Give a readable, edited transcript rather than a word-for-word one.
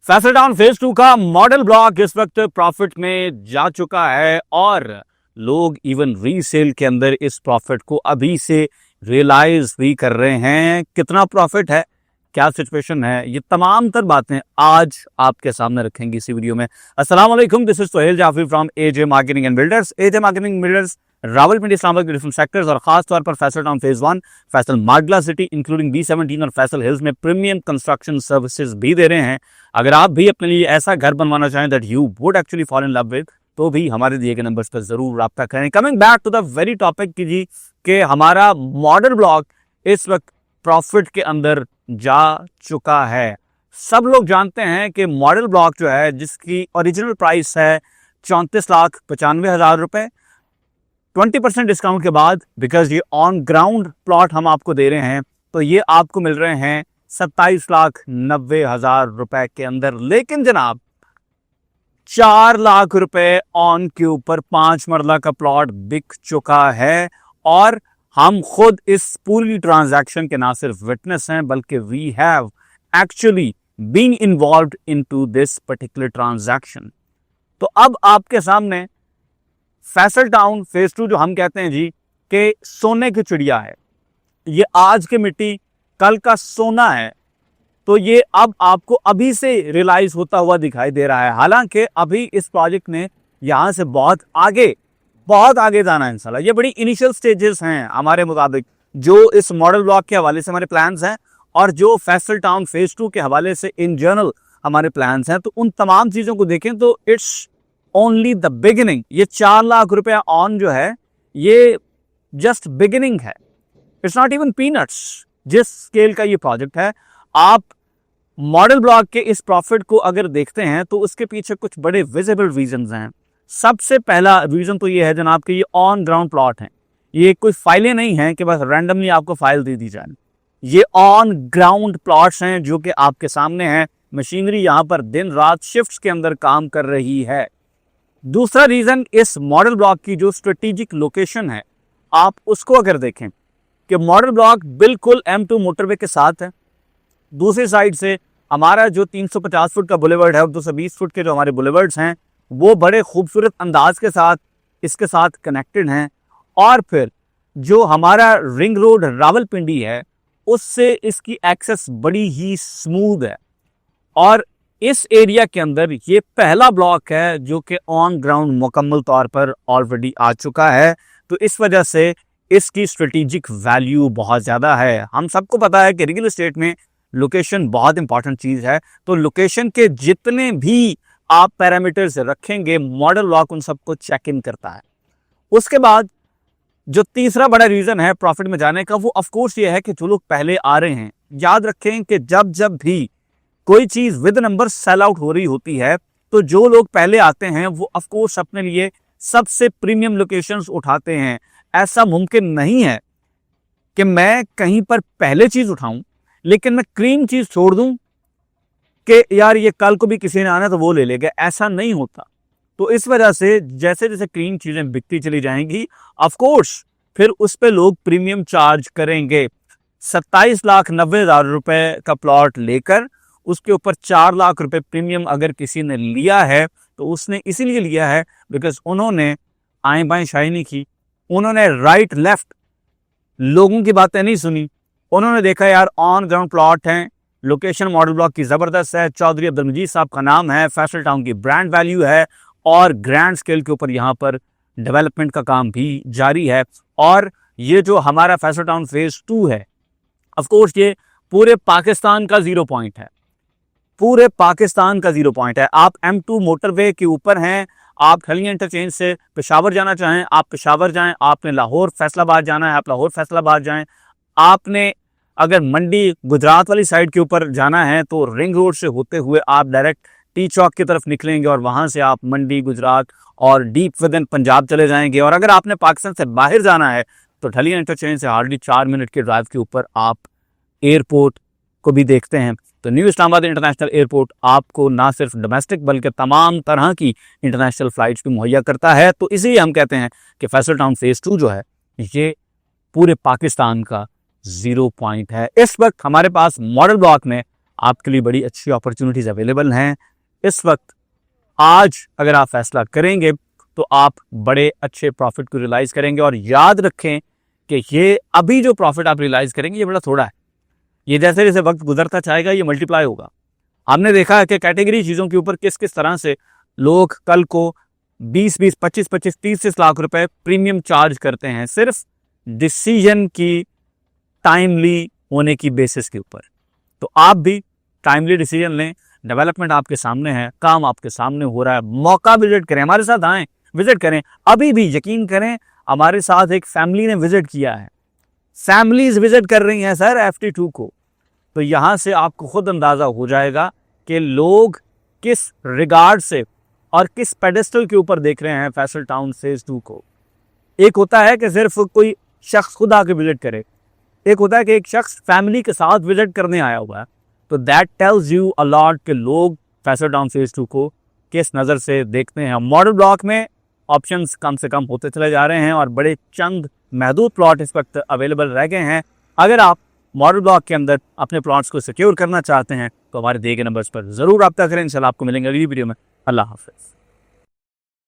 Faisal town phase 2 का model block इस वक्त प्रॉफिट में जा चुका है और लोग इवन रीसेल के अंदर इस प्रॉफिट को अभी से रियलाइज भी कर रहे हैं। कितना प्रॉफिट है, क्या सिचुएशन है, ये तमाम तर बातें आज आपके सामने रखेंगे इसी वीडियो में। अस्सलाम वालेकुम, this is Sohail Jafri from AJ marketing and builders. AJ marketing builders Rawalpindi Islamabad के डिफरेंट सेक्टर्स और खास तौर पर Faisal town phase 1, Faisal model city including B17 और फैसल हिल्स में प्रीमियम कंस्ट्रक्शन सर्विसेज भी दे रहे हैं। अगर आप भी अपने लिए ऐसा घर बनवाना चाहें that you would actually fall in love with, तो भी हमारे दिए गए नंबर्स पर जरूर रब्ता करें। Coming back to the very topic की जी कि हमारा मॉडल ब्लॉक इस वक्त प्रॉफिट के अंदर जा चुका है। सब लोग जानते हैं कि मॉडल ब्लॉक जो है जिसकी ओरिजिनल प्राइस है 34,95,000 रुपए, 20% डिस्काउंट के बाद बिकॉज ये ऑन ग्राउंड प्लॉट हम आपको दे रहे हैं तो ये आपको मिल रहे हैं 27,90,000 रुपए के अंदर। लेकिन जनाब 4 लाख रुपए ऑन के ऊपर 5 मरला का प्लॉट बिक चुका है और हम खुद इस पूरी ट्रांजैक्शन के ना सिर्फ विटनेस हैं बल्कि we have actually being involved into this particular transaction. तो अब आपके सामने फैसल टाउन फेज 2 जो हम कहते हैं जी कि सोने की चिड़िया है, ये आज की मिट्टी कल का सोना है, तो ये अब आपको अभी से रियलाइज होता हुआ दिखाई दे रहा है। हालांकि अभी इस प्रोजेक्ट ने यहां से बहुत आगे जाना है इंशाल्लाह। ये बड़ी इनिशियल स्टेजेस हैं हमारे मुताबिक, जो इस मॉडल ब्लॉक के हवाले से हमारे प्लान्स हैं और जो फैसल टाउन फेज 2 के हवाले से इन जनरल हमारे प्लान्स हैं। तो उन तमाम चीजों को देखें तो इट्स ओनली द बिगिनिंग। ये 4 लाख रुपया ऑन जो है ये जस्ट बिगिनिंग है, इट्स नॉट इवन पीनट्स जिस स्केल का ये प्रोजेक्ट है। आप मॉडल ब्लॉक के इस प्रॉफिट को अगर देखते हैं तो उसके पीछे कुछ बड़े विजिबल रीजंस हैं। सबसे पहला रीजन तो ये है जनाब कि ये ऑन ग्राउंड प्लॉट है, ये कोई फाइलें नहीं हैं कि बस रैंडमली आपको फाइल दे दी जाए। ये ऑन ग्राउंड प्लॉट्स हैं जो कि आपके सामने हैं। मशीनरी यहाँ पर दिन रात शिफ्ट्स के अंदर काम कर रही है। दूसरा रीजन इस मॉडल ब्लॉक की जो स्ट्रेटेजिक लोकेशन है, आप उसको अगर देखें कि मॉडल ब्लॉक बिल्कुल M2 मोटरवे के साथ है। दूसरी साइड से हमारा जो 350 फुट का बुलेवर्ड है और 220 फुट के जो हमारे बुलेवर्ड्स हैं वो बड़े खूबसूरत अंदाज के साथ इसके साथ कनेक्टेड हैं। और फिर जो हमारा रिंग रोड रावलपिंडी है उससे इसकी एक्सेस बड़ी ही स्मूथ है और इस एरिया के अंदर ये पहला ब्लॉक है जो कि ऑन ग्राउंड मुकम्मल तौर पर ऑलरेडी आ चुका है। तो इस वजह से इसकी स्ट्रेटेजिक वैल्यू बहुत ज़्यादा है। हम सबको पता है कि रियल एस्टेट में लोकेशन बहुत इंपॉर्टेंट चीज़ है, तो लोकेशन के जितने भी आप पैरामीटर्स रखेंगे मॉडल ब्लॉक उन सबको चेक इन करता है। उसके बाद जो तीसरा बड़ा रीज़न है प्रॉफिट में जाने का वो ऑफ कोर्स ये है कि जो लोग पहले आ रहे हैं, याद रखें कि जब भी कोई चीज़ विद नंबर सेल आउट हो रही होती है तो जो लोग पहले आते हैं वो ऑफ कोर्स अपने लिए सबसे प्रीमियम लोकेशंस उठाते हैं। ऐसा मुमकिन नहीं है कि मैं कहीं पर पहले चीज़ उठाऊं लेकिन मैं क्रीम चीज़ छोड़ दूं कि यार ये कल को भी किसी ने आना तो वो ले लेगा, ऐसा नहीं होता। तो इस वजह से जैसे जैसे क्रीम चीज़ें बिकती चली जाएंगी ऑफ कोर्स फिर उस पर लोग प्रीमियम चार्ज करेंगे। 27,90,000 रुपए का प्लॉट लेकर उसके ऊपर 4 लाख रुपए प्रीमियम अगर किसी ने लिया है तो उसने इसीलिए लिया है बिकॉज उन्होंने आए बाएं शाही नहीं की, उन्होंने राइट लेफ्ट लोगों की बातें नहीं सुनी। उन्होंने देखा यार ऑन ग्राउंड प्लॉट हैं, लोकेशन मॉडल ब्लॉक की ज़बरदस्त है, चौधरी अब्दुल मजीद साहब का नाम है, फैसल टाउन की ब्रांड वैल्यू है और ग्रैंड स्केल के ऊपर यहाँ पर डेवलपमेंट का काम भी जारी है। और ये जो हमारा फैसल टाउन फेज 2 है ऑफ कोर्स ये पूरे पाकिस्तान का 0 पॉइंट है, पूरे पाकिस्तान का 0 पॉइंट है। आप M2 मोटरवे के ऊपर हैं, आप ठलिया इंटरचेंज से पेशावर जाना चाहें आप पेशावर जाएं, आपने लाहौर फैसलाबाद जाना है आप लाहौर फैसलाबाद जाएं, आपने अगर मंडी गुजरात वाली साइड के ऊपर जाना है तो रिंग रोड से होते हुए आप डायरेक्ट टी चौक की तरफ निकलेंगे और वहां से आप मंडी गुजरात और डीप विद इन पंजाब चले जाएंगे। और अगर आपने पाकिस्तान से बाहर जाना है तो ठलिया इंटरचेंज से हार्डली 4 मिनट के ड्राइव के ऊपर आप एयरपोर्ट को भी देखते हैं। तो न्यू इस्लामाबाद इंटरनेशनल एयरपोर्ट आपको ना सिर्फ डोमेस्टिक बल्कि तमाम तरह की इंटरनेशनल फ्लाइट्स भी मुहैया करता है। तो इसीलिए हम कहते हैं कि फैसल टाउन फेज 2 जो है ये पूरे पाकिस्तान का 0 पॉइंट है। इस वक्त हमारे पास मॉडल ब्लॉक में आपके लिए बड़ी अच्छी अपॉर्चुनिटीज अवेलेबल हैं इस वक्त। आज अगर आप फैसला करेंगे तो आप बड़े अच्छे प्रॉफिट को रियलाइज करेंगे। और याद रखें कि ये अभी जो प्रॉफिट आप रियलाइज करेंगे ये बड़ा थोड़ा है, ये जैसे जैसे वक्त गुजरता जाएगा ये मल्टीप्लाई होगा। हमने देखा है कि कैटेगरी चीज़ों के ऊपर किस किस तरह से लोग कल को 20-20, 25-25, 30 लाख रुपए प्रीमियम चार्ज करते हैं सिर्फ डिसीजन की टाइमली होने की बेसिस के ऊपर। तो आप भी टाइमली डिसीजन लें। डेवलपमेंट आपके सामने है, काम आपके सामने हो रहा है, मौका विजिट करें, हमारे साथ आएँ, विजिट करें। अभी भी यकीन करें, हमारे साथ एक फैमिली ने विजिट किया है, फैमिलीज विजिट कर रही हैं सर FT2 को। तो यहाँ से आपको खुद अंदाज़ा हो जाएगा कि लोग किस रिगार्ड से और किस पेडेस्टल के ऊपर देख रहे हैं फैसल टाउन फेज 2 को। एक होता है कि सिर्फ कोई शख्स खुद आके विजिट करे, एक होता है कि एक शख्स फैमिली के साथ विजिट करने आया हुआ है। तो that tells you a lot कि लोग फैसल टाउन फेज 2 को किस नज़र से देखते हैं। मॉडल ब्लॉक में ऑप्शंस कम से कम होते चले जा रहे हैं और बड़े चंद महदूद प्लॉट इस वक्त अवेलेबल रह गए हैं। अगर आप मॉडल ब्लॉक के अंदर अपने प्लॉट्स को सिक्योर करना चाहते हैं तो हमारे दिए गए नंबर्स पर ज़रूर रब्ता करें। इंशाल्लाह आपको मिलेंगे अगली वीडियो में। अल्लाह हाफ़िज़।